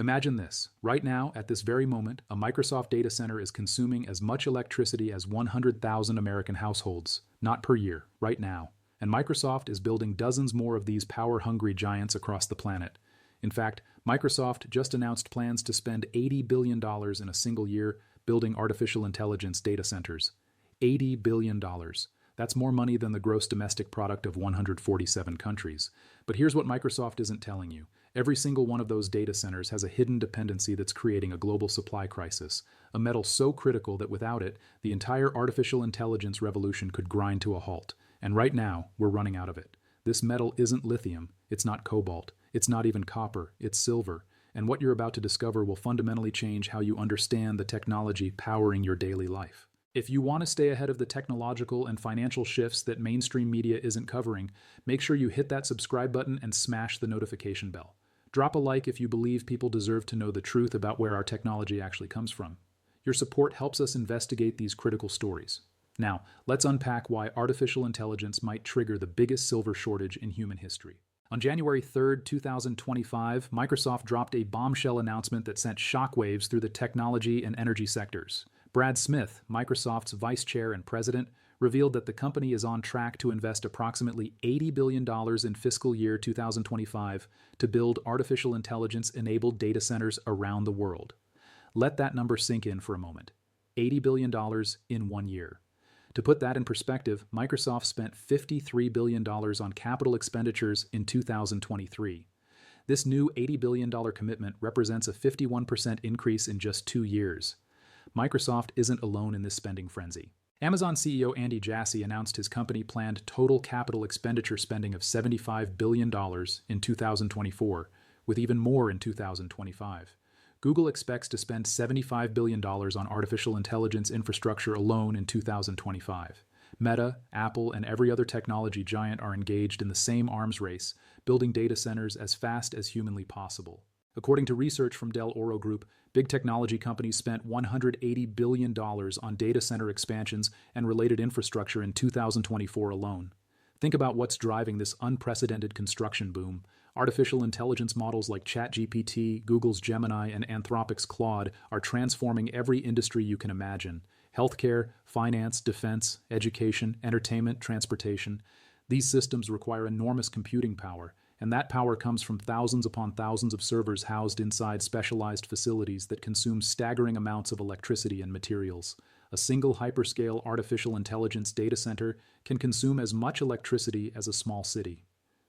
Imagine this. Right now, at this very moment, a Microsoft data center is consuming as much electricity as 100,000 American households, not per year, right now. And Microsoft is building dozens more of these power-hungry giants across the planet. In fact, Microsoft just announced plans to spend $80 billion in a single year building artificial intelligence data centers. $80 billion. That's more money than the gross domestic product of 147 countries. But here's what Microsoft isn't telling you. Every single one of those data centers has a hidden dependency that's creating a global supply crisis, a metal so critical that without it, the entire artificial intelligence revolution could grind to a halt. And right now, we're running out of it. This metal isn't lithium, it's not cobalt, it's not even copper, it's silver. And what you're about to discover will fundamentally change how you understand the technology powering your daily life. If you want to stay ahead of the technological and financial shifts that mainstream media isn't covering, make sure you hit that subscribe button and smash the notification bell. Drop a like if you believe people deserve to know the truth about where our technology actually comes from. Your support helps us investigate these critical stories. Now, let's unpack why artificial intelligence might trigger the biggest silver shortage in human history. On January 3, 2025, Microsoft dropped a bombshell announcement that sent shockwaves through the technology and energy sectors. Brad Smith, Microsoft's vice chair and president, revealed that the company is on track to invest approximately $80 billion in fiscal year 2025 to build artificial intelligence-enabled data centers around the world. Let that number sink in for a moment. $80 billion in 1 year. To put that in perspective, Microsoft spent $53 billion on capital expenditures in 2023. This new $80 billion commitment represents a 51% increase in just 2 years. Microsoft isn't alone in this spending frenzy. Amazon CEO Andy Jassy announced his company planned total capital expenditure spending of $75 billion in 2024, with even more in 2025. Google expects to spend $75 billion on artificial intelligence infrastructure alone in 2025. Meta, Apple, and every other technology giant are engaged in the same arms race, building data centers as fast as humanly possible. According to research from Del Oro Group, big technology companies spent $180 billion on data center expansions and related infrastructure in 2024 alone. Think about what's driving this unprecedented construction boom. Artificial intelligence models like ChatGPT, Google's Gemini, and Anthropic's Claude are transforming every industry you can imagine. Healthcare, finance, defense, education, entertainment, transportation. These systems require enormous computing power, and that power comes from thousands upon thousands of servers housed inside specialized facilities that consume staggering amounts of electricity and materials. A single hyperscale artificial intelligence data center can consume as much electricity as a small city.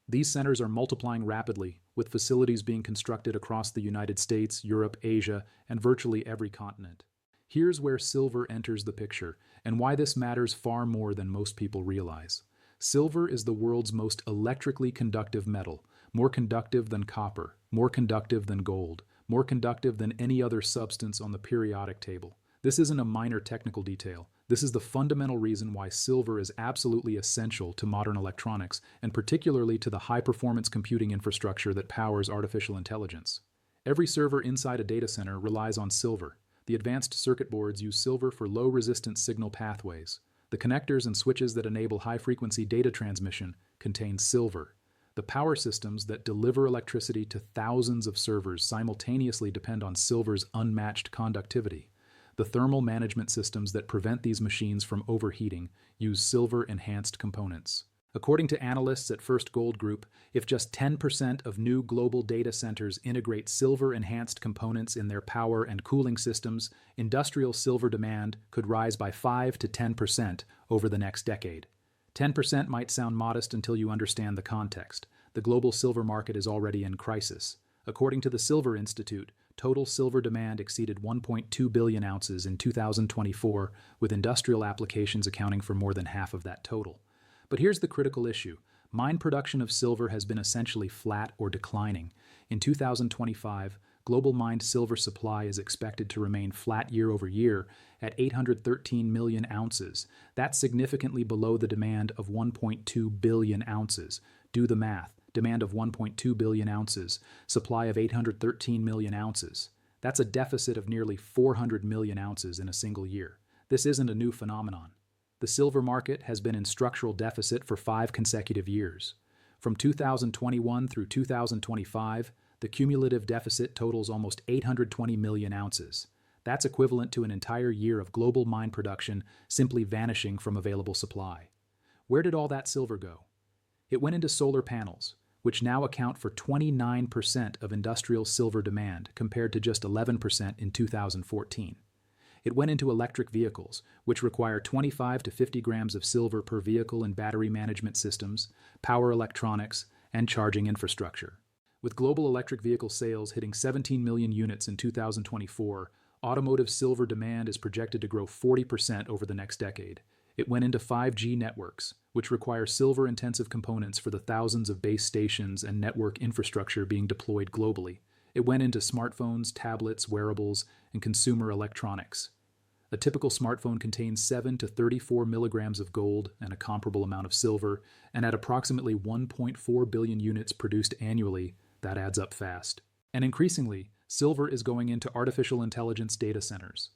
These centers are multiplying rapidly, with facilities being constructed across the United States, Europe, Asia, and virtually every continent. Here's where silver enters the picture, and why this matters far more than most people realize. Silver is the world's most electrically conductive metal, more conductive than copper, more conductive than gold, more conductive than any other substance on the periodic table. This isn't a minor technical detail. This is the fundamental reason why silver is absolutely essential to modern electronics, and particularly to the high-performance computing infrastructure that powers artificial intelligence. Every server inside a data center relies on silver. The advanced circuit boards use silver for low-resistance signal pathways. The connectors and switches that enable high-frequency data transmission contain silver. The power systems that deliver electricity to thousands of servers simultaneously depend on silver's unmatched conductivity. The thermal management systems that prevent these machines from overheating use silver-enhanced components. According to analysts at First Gold Group, if just 10% of new global data centers integrate silver-enhanced components in their power and cooling systems, industrial silver demand could rise by 5 to 10% over the next decade. 10% might sound modest until you understand the context. The global silver market is already in crisis. According to the Silver Institute, total silver demand exceeded 1.2 billion ounces in 2024, with industrial applications accounting for more than half of that total. But here's the critical issue. Mine production of silver has been essentially flat or declining. In 2025, global mined silver supply is expected to remain flat year over year at 813 million ounces. That's significantly below the demand of 1.2 billion ounces. Do the math. Demand of 1.2 billion ounces, supply of 813 million ounces. That's a deficit of nearly 400 million ounces in a single year. This isn't a new phenomenon. The silver market has been in structural deficit for 5 consecutive years. From 2021 through 2025, The cumulative deficit totals almost 820 million ounces. That's equivalent to an entire year of global mine production simply vanishing from available supply. Where did all that silver go? It went into solar panels, which now account for 29% of industrial silver demand compared to just 11% in 2014. It went into electric vehicles, which require 25 to 50 grams of silver per vehicle in battery management systems, power electronics, and charging infrastructure. With global electric vehicle sales hitting 17 million units in 2024, automotive silver demand is projected to grow 40% over the next decade. It went into 5G networks, which require silver-intensive components for the thousands of base stations and network infrastructure being deployed globally. It went into smartphones, tablets, wearables, and consumer electronics. A typical smartphone contains 7 to 34 milligrams of gold and a comparable amount of silver, and at approximately 1.4 billion units produced annually, that adds up fast. And increasingly, silver is going into artificial intelligence data centers.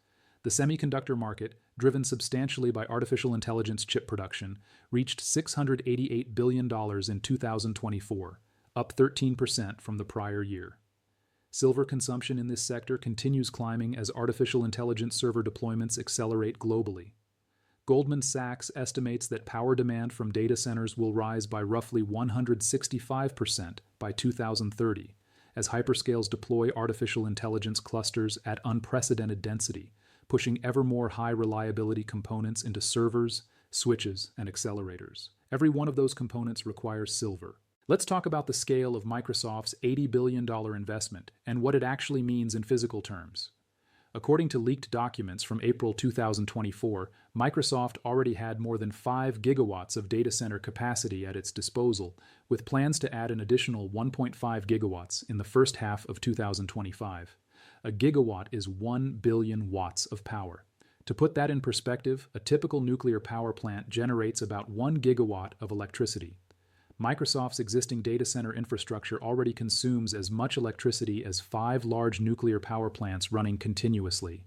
The semiconductor market, driven substantially by artificial intelligence chip production, reached $688 billion in 2024, up 13% from the prior year. Silver consumption in this sector continues climbing as artificial intelligence server deployments accelerate globally. Goldman Sachs estimates that power demand from data centers will rise by roughly 165% by 2030, as hyperscales deploy artificial intelligence clusters at unprecedented density, pushing ever more high-reliability components into servers, switches, and accelerators. Every one of those components requires silver. Let's talk about the scale of Microsoft's $80 billion investment and what it actually means in physical terms. According to leaked documents from April 2024, Microsoft already had more than 5 gigawatts of data center capacity at its disposal, with plans to add an additional 1.5 gigawatts in the first half of 2025. A gigawatt is 1 billion watts of power. To put that in perspective, a typical nuclear power plant generates about 1 gigawatt of electricity. Microsoft's existing data center infrastructure already consumes as much electricity as 5 large nuclear power plants running continuously,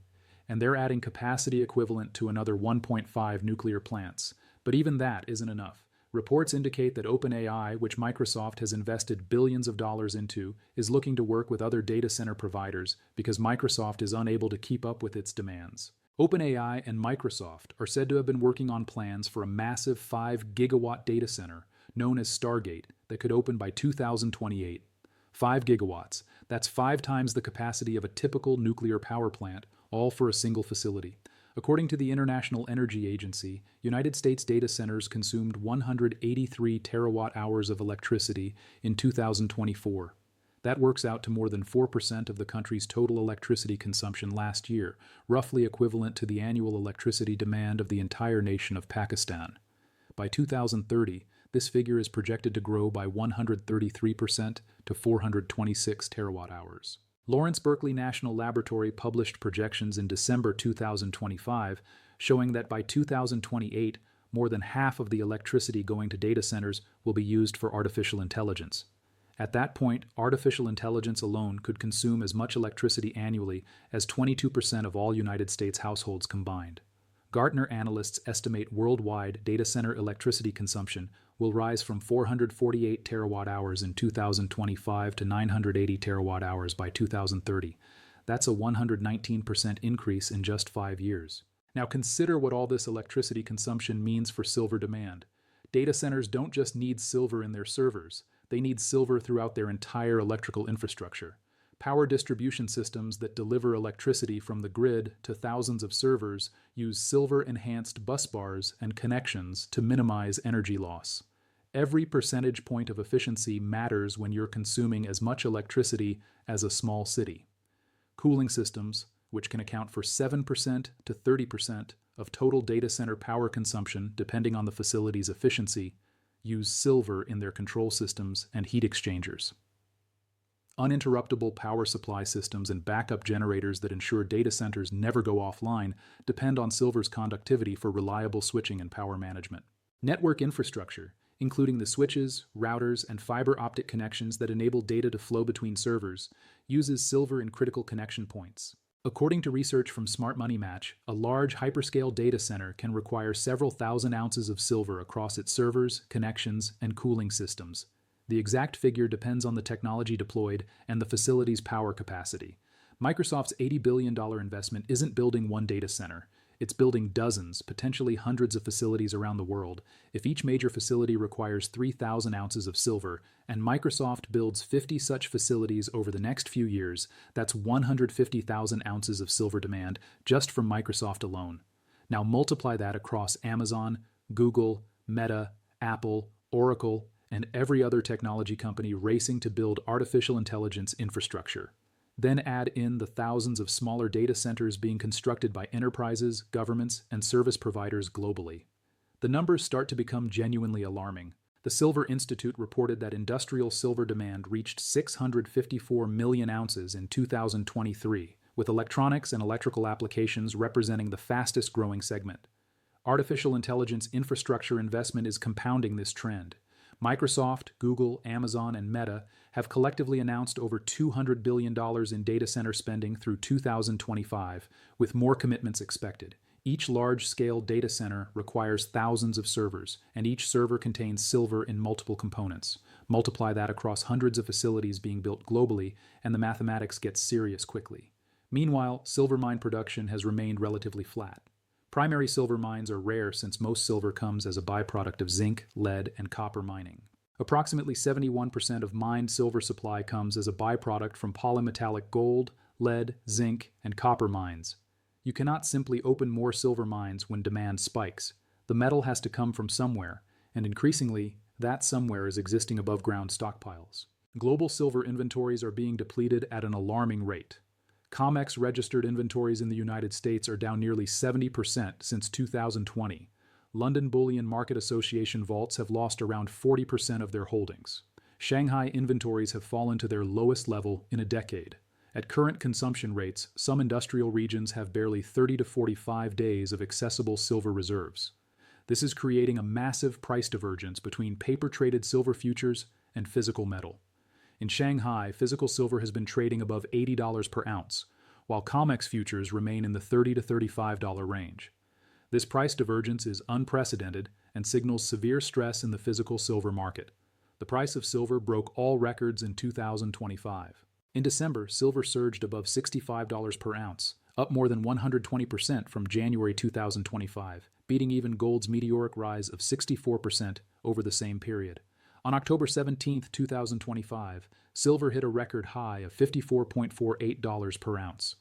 and they're adding capacity equivalent to another 1.5 nuclear plants. But even that isn't enough. Reports indicate that OpenAI, which Microsoft has invested billions of dollars into, is looking to work with other data center providers because Microsoft is unable to keep up with its demands. OpenAI and Microsoft are said to have been working on plans for a massive 5 gigawatt data center known as Stargate that could open by 2028. 5 gigawatts, that's 5 times the capacity of a typical nuclear power plant, all for a single facility. According to the International Energy Agency, United States data centers consumed 183 terawatt-hours of electricity in 2024. That works out to more than 4% of the country's total electricity consumption last year, roughly equivalent to the annual electricity demand of the entire nation of Pakistan. By 2030, this figure is projected to grow by 133% to 426 terawatt-hours. Lawrence Berkeley National Laboratory published projections in December 2025 showing that by 2028, more than half of the electricity going to data centers will be used for artificial intelligence. At that point, artificial intelligence alone could consume as much electricity annually as 22% of all United States households combined. Gartner analysts estimate worldwide data center electricity consumption will rise from 448 terawatt-hours in 2025 to 980 terawatt-hours by 2030. That's a 119% increase in just 5 years. Now consider what all this electricity consumption means for silver demand. Data centers don't just need silver in their servers, they need silver throughout their entire electrical infrastructure. Power distribution systems that deliver electricity from the grid to thousands of servers use silver-enhanced bus bars and connections to minimize energy loss. Every percentage point of efficiency matters when you're consuming as much electricity as a small city. Cooling systems, which can account for 7% to 30% of total data center power consumption depending on the facility's efficiency, use silver in their control systems and heat exchangers. Uninterruptible power supply systems and backup generators that ensure data centers never go offline depend on silver's conductivity for reliable switching and power management. Network infrastructure, including the switches, routers, and fiber optic connections that enable data to flow between servers, uses silver in critical connection points. According to research from Smart Money Match, a large hyperscale data center can require several thousand ounces of silver across its servers, connections, and cooling systems. The exact figure depends on the technology deployed and the facility's power capacity. Microsoft's $80 billion investment isn't building one data center. It's building dozens, potentially hundreds of facilities around the world. If each major facility requires 3,000 ounces of silver, and Microsoft builds 50 such facilities over the next few years, that's 150,000 ounces of silver demand just from Microsoft alone. Now multiply that across Amazon, Google, Meta, Apple, Oracle, and every other technology company racing to build artificial intelligence infrastructure. Then add in the thousands of smaller data centers being constructed by enterprises, governments, and service providers globally. The numbers start to become genuinely alarming. The Silver Institute reported that industrial silver demand reached 654 million ounces in 2023, with electronics and electrical applications representing the fastest growing segment. Artificial intelligence infrastructure investment is compounding this trend. Microsoft, Google, Amazon, and Meta have collectively announced over $200 billion in data center spending through 2025, with more commitments expected. Each large-scale data center requires thousands of servers, and each server contains silver in multiple components. Multiply that across hundreds of facilities being built globally, and the mathematics gets serious quickly. Meanwhile, silver mine production has remained relatively flat. Primary silver mines are rare since most silver comes as a byproduct of zinc, lead, and copper mining. Approximately 71% of mined silver supply comes as a byproduct from polymetallic gold, lead, zinc, and copper mines. You cannot simply open more silver mines when demand spikes. The metal has to come from somewhere, and increasingly, that somewhere is existing above ground stockpiles. Global silver inventories are being depleted at an alarming rate. COMEX registered inventories in the United States are down nearly 70% since 2020. London Bullion Market Association vaults have lost around 40% of their holdings. Shanghai inventories have fallen to their lowest level in a decade. At current consumption rates, some industrial regions have barely 30 to 45 days of accessible silver reserves. This is creating a massive price divergence between paper-traded silver futures and physical metal. In Shanghai, physical silver has been trading above $80 per ounce, while COMEX futures remain in the $30 to $35 range. This price divergence is unprecedented and signals severe stress in the physical silver market. The price of silver broke all records in 2025. In December, silver surged above $65 per ounce, up more than 120% from January 2025, beating even gold's meteoric rise of 64% over the same period. On October 17, 2025, silver hit a record high of $54.48 per ounce.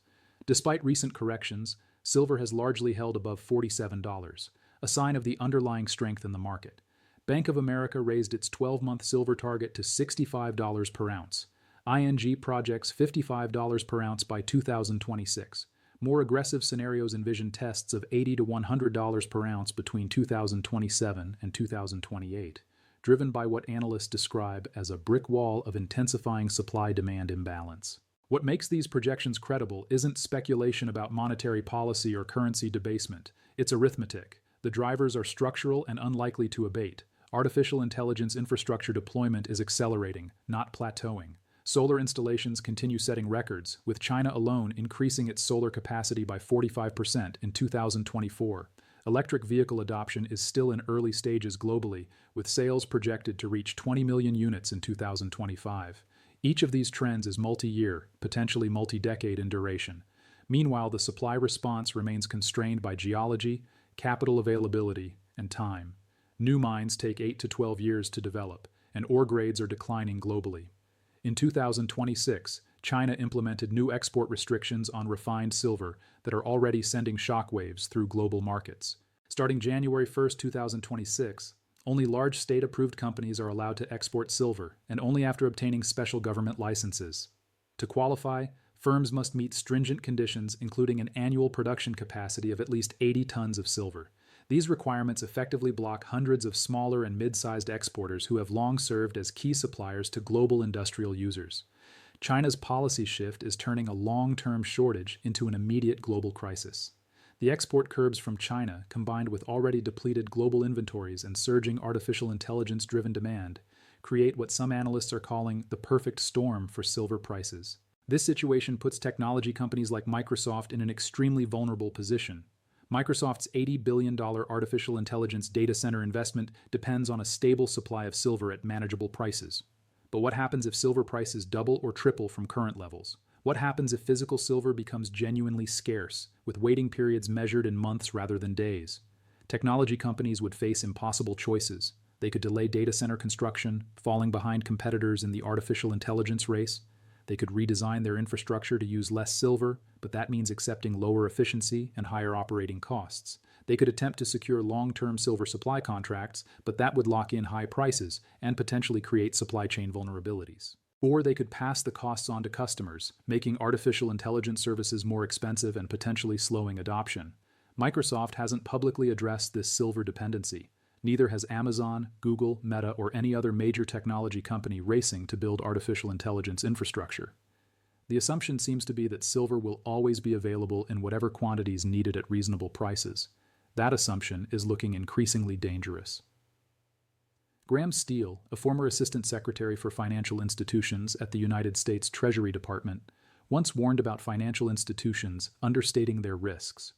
Despite recent corrections, silver has largely held above $47, a sign of the underlying strength in the market. Bank of America raised its 12-month silver target to $65 per ounce. ING projects $55 per ounce by 2026. More aggressive scenarios envision tests of $80 to $100 per ounce between 2027 and 2028. Driven by what analysts describe as a brick wall of intensifying supply-demand imbalance. What makes these projections credible isn't speculation about monetary policy or currency debasement. It's arithmetic. The drivers are structural and unlikely to abate. Artificial intelligence infrastructure deployment is accelerating, not plateauing. Solar installations continue setting records, with China alone increasing its solar capacity by 45% in 2024. Electric vehicle adoption is still in early stages globally, with sales projected to reach 20 million units in 2025. Each of these trends is multi-year, potentially multi-decade in duration. Meanwhile, the supply response remains constrained by geology, capital availability, and time. New mines take 8 to 12 years to develop, and ore grades are declining globally. In 2026, China implemented new export restrictions on refined silver that are already sending shockwaves through global markets. Starting January 1, 2026, only large state-approved companies are allowed to export silver, and only after obtaining special government licenses. To qualify, firms must meet stringent conditions including an annual production capacity of at least 80 tons of silver. These requirements effectively block hundreds of smaller and mid-sized exporters who have long served as key suppliers to global industrial users. China's policy shift is turning a long-term shortage into an immediate global crisis. The export curbs from China, combined with already depleted global inventories and surging artificial intelligence-driven demand, create what some analysts are calling the perfect storm for silver prices. This situation puts technology companies like Microsoft in an extremely vulnerable position. Microsoft's $80 billion artificial intelligence data center investment depends on a stable supply of silver at manageable prices. But what happens if silver prices double or triple from current levels? What happens if physical silver becomes genuinely scarce, with waiting periods measured in months rather than days? Technology companies would face impossible choices. They could delay data center construction, falling behind competitors in the artificial intelligence race. They could redesign their infrastructure to use less silver, but that means accepting lower efficiency and higher operating costs. They could attempt to secure long-term silver supply contracts, but that would lock in high prices and potentially create supply chain vulnerabilities. Or they could pass the costs on to customers, making artificial intelligence services more expensive and potentially slowing adoption. Microsoft hasn't publicly addressed this silver dependency. Neither has Amazon, Google, Meta, or any other major technology company racing to build artificial intelligence infrastructure. The assumption seems to be that silver will always be available in whatever quantities needed at reasonable prices. That assumption is looking increasingly dangerous. Graham Steele, a former Assistant Secretary for Financial Institutions at the United States Treasury Department, once warned about financial institutions understating their risks.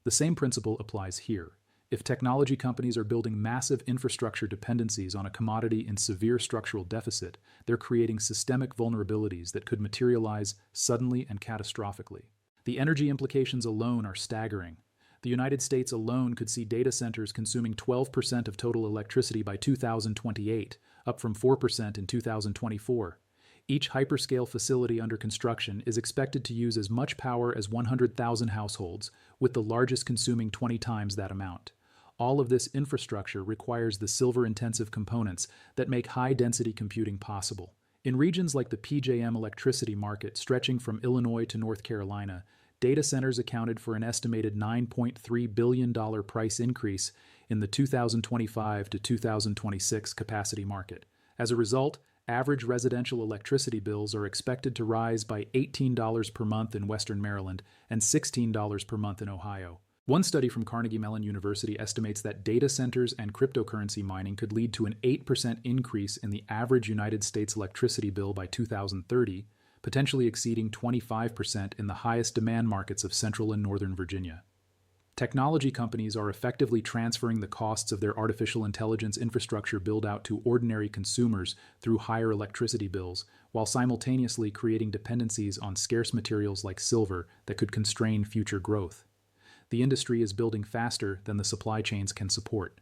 The same principle applies here. If technology companies are building massive infrastructure dependencies on a commodity in severe structural deficit, they're creating systemic vulnerabilities that could materialize suddenly and catastrophically. The energy implications alone are staggering. The United States alone could see data centers consuming 12% of total electricity by 2028, up from 4% in 2024. Each hyperscale facility under construction is expected to use as much power as 100,000 households, with the largest consuming 20 times that amount. All of this infrastructure requires the silver-intensive components that make high-density computing possible. In regions like the PJM electricity market stretching from Illinois to North Carolina, data centers accounted for an estimated $9.3 billion price increase in the 2025 to 2026 capacity market. As a result, average residential electricity bills are expected to rise by $18 per month in Western Maryland and $16 per month in Ohio. One study from Carnegie Mellon University estimates that data centers and cryptocurrency mining could lead to an 8% increase in the average United States electricity bill by 2030, potentially exceeding 25% in the highest demand markets of Central and Northern Virginia. Technology companies are effectively transferring the costs of their artificial intelligence infrastructure build-out to ordinary consumers through higher electricity bills, while simultaneously creating dependencies on scarce materials like silver that could constrain future growth. The industry is building faster than the supply chains can support.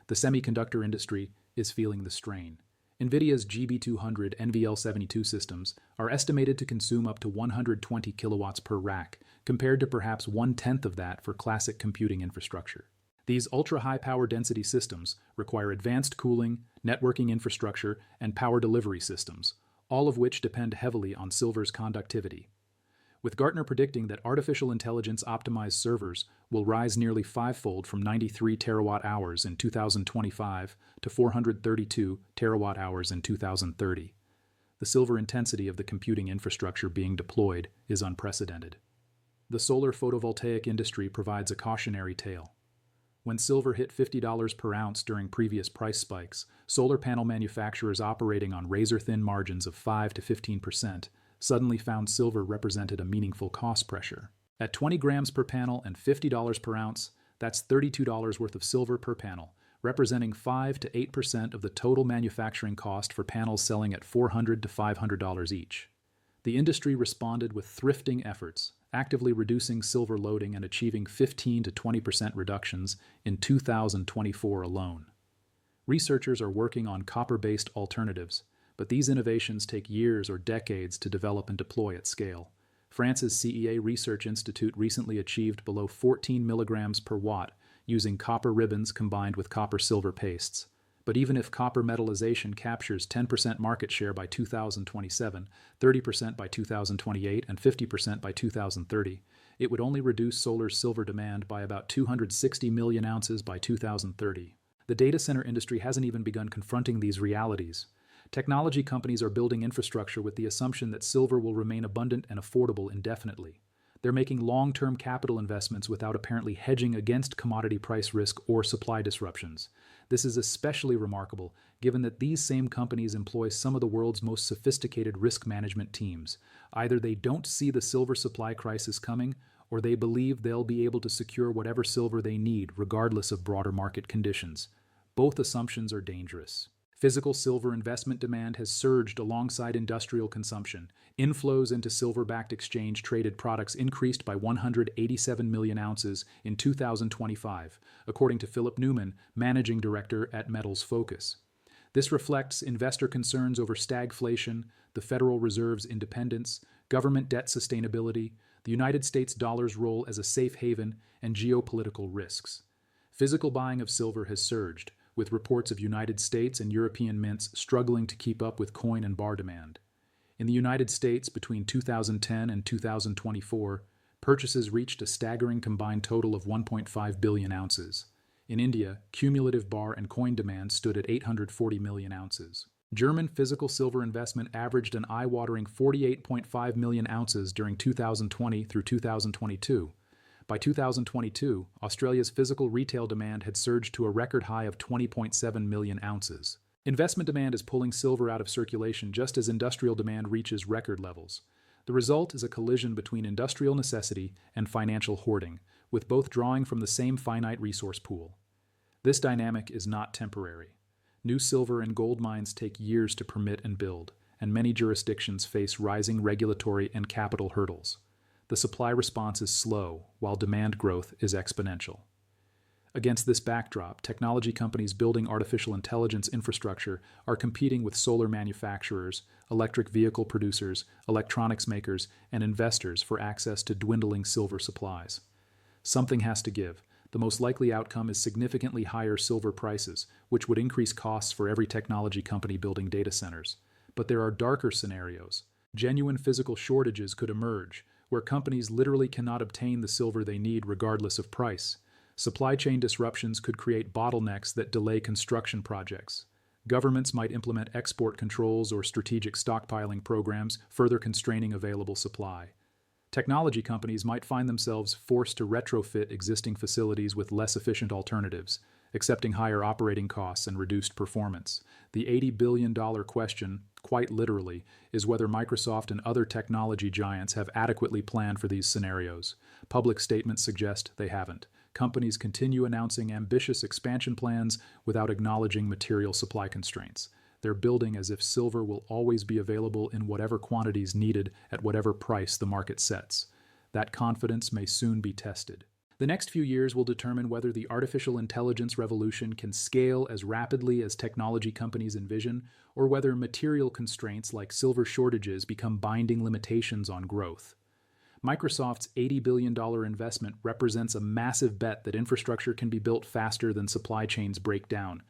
The semiconductor industry is feeling the strain. NVIDIA's GB200 NVL72 systems are estimated to consume up to 120 kilowatts per rack, compared to perhaps 1/10 of that for classic computing infrastructure. These ultra-high power density systems require advanced cooling, networking infrastructure, and power delivery systems, all of which depend heavily on silver's conductivity. With Gartner predicting that artificial intelligence-optimized servers will rise nearly fivefold from 93 terawatt-hours in 2025 to 432 terawatt-hours in 2030. The silver intensity of the computing infrastructure being deployed is unprecedented. The solar photovoltaic industry provides a cautionary tale. When silver hit $50 per ounce during previous price spikes, solar panel manufacturers operating on razor-thin margins of 5 to 15% suddenly found silver represented a meaningful cost pressure. At 20 grams per panel and $50 per ounce, that's $32 worth of silver per panel, representing 5 to 8% of the total manufacturing cost for panels selling at $400 to $500 each. The industry responded with thrifting efforts, actively reducing silver loading and achieving 15 to 20% reductions in 2024 alone. Researchers are working on copper-based alternatives, but these innovations take years or decades to develop and deploy at scale. France's CEA Research Institute recently achieved below 14 milligrams per watt using copper ribbons combined with copper-silver pastes. But even if copper metallization captures 10% market share by 2027, 30% by 2028, and 50% by 2030, it would only reduce solar's silver demand by about 260 million ounces by 2030. The data center industry hasn't even begun confronting these realities. Technology companies are building infrastructure with the assumption that silver will remain abundant and affordable indefinitely. They're making long-term capital investments without apparently hedging against commodity price risk or supply disruptions. This is especially remarkable, given that these same companies employ some of the world's most sophisticated risk management teams. Either they don't see the silver supply crisis coming, or they believe they'll be able to secure whatever silver they need, regardless of broader market conditions. Both assumptions are dangerous. Physical silver investment demand has surged alongside industrial consumption. Inflows into silver-backed exchange-traded products increased by 187 million ounces in 2025, according to Philip Newman, managing director at Metals Focus. This reflects investor concerns over stagflation, the Federal Reserve's independence, government debt sustainability, the United States dollar's role as a safe haven, and geopolitical risks. Physical buying of silver has surged, with reports of United States and European mints struggling to keep up with coin and bar demand. In the United States, between 2010 and 2024, purchases reached a staggering combined total of 1.5 billion ounces. In India, cumulative bar and coin demand stood at 840 million ounces. German physical silver investment averaged an eye-watering 48.5 million ounces during 2020 through 2022. By 2022, Australia's physical retail demand had surged to a record high of 20.7 million ounces. Investment demand is pulling silver out of circulation just as industrial demand reaches record levels. The result is a collision between industrial necessity and financial hoarding, with both drawing from the same finite resource pool. This dynamic is not temporary. New silver and gold mines take years to permit and build, and many jurisdictions face rising regulatory and capital hurdles. The supply response is slow, while demand growth is exponential. Against this backdrop, technology companies building artificial intelligence infrastructure are competing with solar manufacturers, electric vehicle producers, electronics makers, and investors for access to dwindling silver supplies. Something has to give. The most likely outcome is significantly higher silver prices, which would increase costs for every technology company building data centers. But there are darker scenarios. Genuine physical shortages could emerge, where companies literally cannot obtain the silver they need regardless of price. Supply chain disruptions could create bottlenecks that delay construction projects. Governments might implement export controls or strategic stockpiling programs, further constraining available supply. Technology companies might find themselves forced to retrofit existing facilities with less efficient alternatives, accepting higher operating costs and reduced performance. The $80 billion question, quite literally, is whether Microsoft and other technology giants have adequately planned for these scenarios. Public statements suggest they haven't. Companies continue announcing ambitious expansion plans without acknowledging material supply constraints. They're building as if silver will always be available in whatever quantities needed at whatever price the market sets. That confidence may soon be tested. The next few years will determine whether the artificial intelligence revolution can scale as rapidly as technology companies envision, or whether material constraints like silver shortages become binding limitations on growth. Microsoft's $80 billion investment represents a massive bet that infrastructure can be built faster than supply chains break down.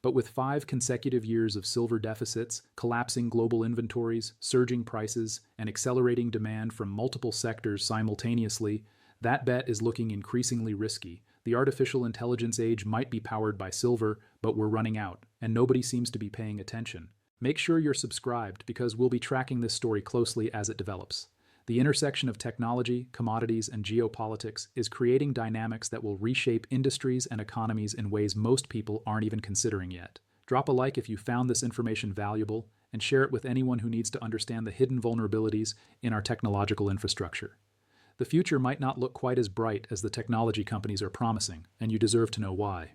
But with 5 consecutive years of silver deficits, collapsing global inventories, surging prices, and accelerating demand from multiple sectors simultaneously, that bet is looking increasingly risky. The artificial intelligence age might be powered by silver, but we're running out, and nobody seems to be paying attention. Make sure you're subscribed because we'll be tracking this story closely as it develops. The intersection of technology, commodities, and geopolitics is creating dynamics that will reshape industries and economies in ways most people aren't even considering yet. Drop a like if you found this information valuable, and share it with anyone who needs to understand the hidden vulnerabilities in our technological infrastructure. The future might not look quite as bright as the technology companies are promising, and you deserve to know why.